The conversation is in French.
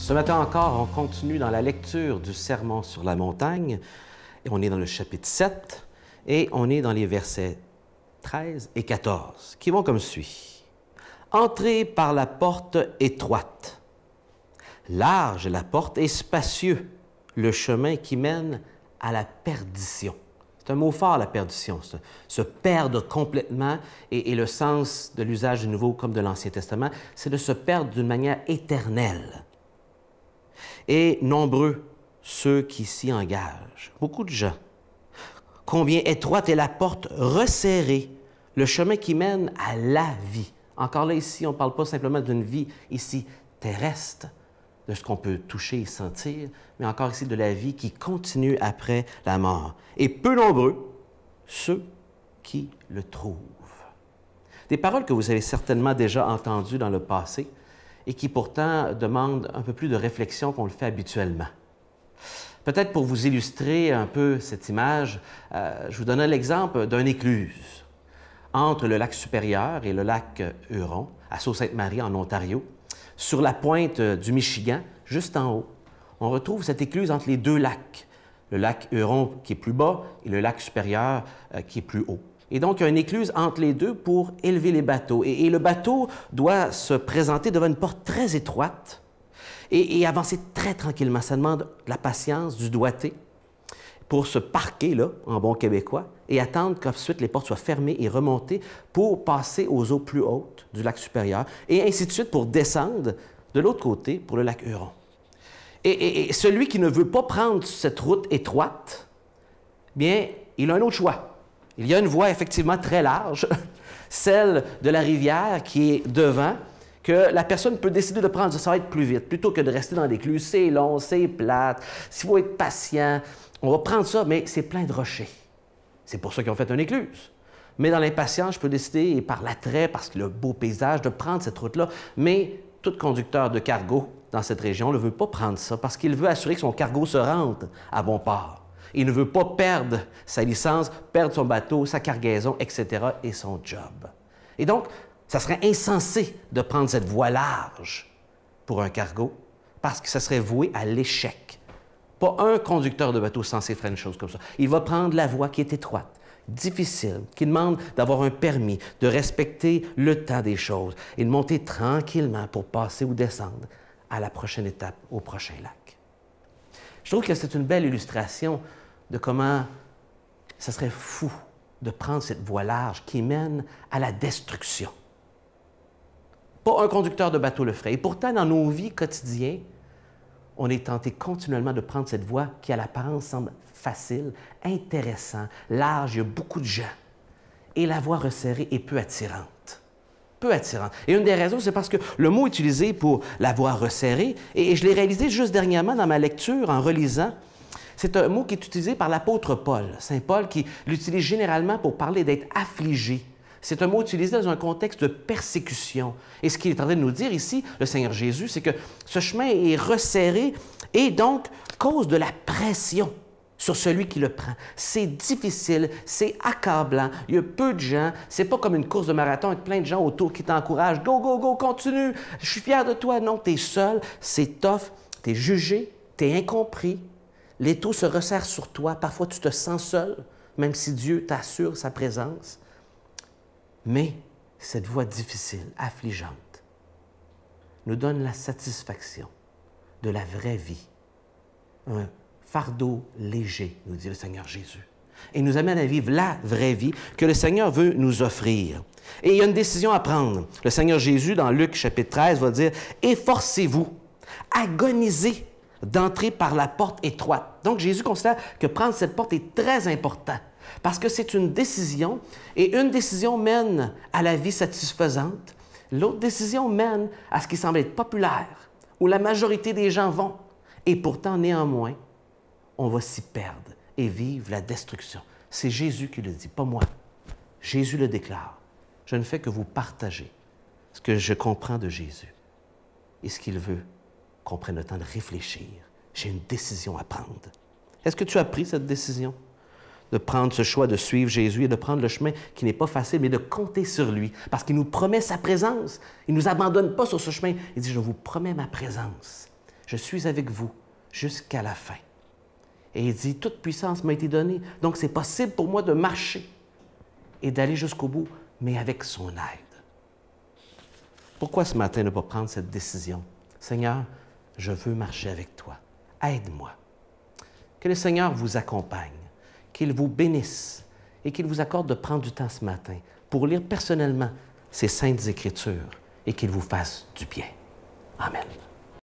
Ce matin encore, on continue dans la lecture du Sermon sur la montagne et on est dans le chapitre 7 et on est dans les versets 13 et 14 qui vont comme suit. « Entrez par la porte étroite. Large est la porte et spacieux le chemin qui mène à la perdition. » C'est un mot fort, la perdition, se perdre complètement et le sens de l'usage du Nouveau comme de l'Ancien Testament, c'est de se perdre d'une manière éternelle. Et nombreux ceux qui s'y engagent, beaucoup de gens. Combien étroite est la porte resserrée, le chemin qui mène à la vie. Encore là, ici, on ne parle pas simplement d'une vie ici terrestre, de ce qu'on peut toucher et sentir, mais encore ici de la vie qui continue après la mort. Et peu nombreux ceux qui le trouvent. Des paroles que vous avez certainement déjà entendues dans le passé et qui pourtant demandent un peu plus de réflexion qu'on le fait habituellement. Peut-être pour vous illustrer un peu cette image, je vous donne l'exemple d'une écluse entre le lac Supérieur et le lac Huron, à Sault-Sainte-Marie, en Ontario. Sur la pointe du Michigan, juste en haut, on retrouve cette écluse entre les deux lacs, le lac Huron qui est plus bas et le lac Supérieur qui est plus haut. Et donc, il y a une écluse entre les deux pour élever les bateaux. Et le bateau doit se présenter devant une porte très étroite et avancer très tranquillement. Ça demande de la patience, du doigté pour se parquer, là, en bon québécois, et attendre qu'ensuite les portes soient fermées et remontées pour passer aux eaux plus hautes du lac Supérieur, et ainsi de suite pour descendre de l'autre côté pour le lac Huron. Et celui qui ne veut pas prendre cette route étroite, bien, il a un autre choix. Il y a une voie effectivement très large, celle de la rivière qui est devant, que la personne peut décider de prendre, ça va être plus vite, plutôt que de rester dans l'écluse. C'est long, c'est plate, s'il faut être patient, on va prendre ça, mais c'est plein de rochers. C'est pour ça qu'ils ont fait une écluse. Mais dans l'impatience, je peux décider, et par l'attrait, parce que le beau paysage, de prendre cette route-là. Mais tout conducteur de cargo dans cette région ne veut pas prendre ça parce qu'il veut assurer que son cargo se rende à bon port. Il ne veut pas perdre sa licence, perdre son bateau, sa cargaison, etc. et son job. Et donc, ça serait insensé de prendre cette voie large pour un cargo parce que ça serait voué à l'échec. Pas un conducteur de bateau censé faire une chose comme ça. Il va prendre la voie qui est étroite, difficile, qui demande d'avoir un permis, de respecter le temps des choses et de monter tranquillement pour passer ou descendre à la prochaine étape, au prochain lac. Je trouve que c'est une belle illustration de comment ça serait fou de prendre cette voie large qui mène à la destruction. Pas un conducteur de bateau le ferait. Et pourtant, dans nos vies quotidiennes, on est tenté continuellement de prendre cette voie qui, à l'apparence, semble facile, intéressant, large, il y a beaucoup de gens. Et la voie resserrée est peu attirante. Peu attirante. Et une des raisons, c'est parce que le mot utilisé pour la voie resserrée, et je l'ai réalisé juste dernièrement dans ma lecture en relisant, c'est un mot qui est utilisé par l'apôtre Paul, Saint Paul, qui l'utilise généralement pour parler d'être affligé. C'est un mot utilisé dans un contexte de persécution. Et ce qu'il est en train de nous dire ici, le Seigneur Jésus, c'est que ce chemin est resserré et donc cause de la pression sur celui qui le prend. C'est difficile, c'est accablant, il y a peu de gens, c'est pas comme une course de marathon avec plein de gens autour qui t'encouragent. Go, go, go, continue, je suis fier de toi. Non, tu es seul, c'est tough, tu es jugé, tu es incompris. L'étau se resserre sur toi, parfois tu te sens seul, même si Dieu t'assure sa présence. Mais cette voie difficile, affligeante, nous donne la satisfaction de la vraie vie. Un fardeau léger, nous dit le Seigneur Jésus. Et nous amène à vivre la vraie vie que le Seigneur veut nous offrir. Et il y a une décision à prendre. Le Seigneur Jésus, dans Luc chapitre 13, va dire « Efforcez-vous, agonisez d'entrer par la porte étroite. » Donc Jésus considère que prendre cette porte est très important. Parce que c'est une décision, et une décision mène à la vie satisfaisante, l'autre décision mène à ce qui semble être populaire, où la majorité des gens vont, et pourtant, néanmoins, on va s'y perdre et vivre la destruction. C'est Jésus qui le dit, pas moi. Jésus le déclare. Je ne fais que vous partager ce que je comprends de Jésus et ce qu'il veut qu'on prenne le temps de réfléchir. J'ai une décision à prendre. Est-ce que tu as pris cette décision? De prendre ce choix de suivre Jésus et de prendre le chemin qui n'est pas facile, mais de compter sur lui, parce qu'il nous promet sa présence. Il ne nous abandonne pas sur ce chemin. Il dit, je vous promets ma présence. Je suis avec vous jusqu'à la fin. Et il dit, toute puissance m'a été donnée, donc c'est possible pour moi de marcher et d'aller jusqu'au bout, mais avec son aide. Pourquoi ce matin ne pas prendre cette décision? Seigneur, je veux marcher avec toi. Aide-moi. Que le Seigneur vous accompagne, qu'il vous bénisse et qu'il vous accorde de prendre du temps ce matin pour lire personnellement ces saintes Écritures et qu'il vous fasse du bien. Amen.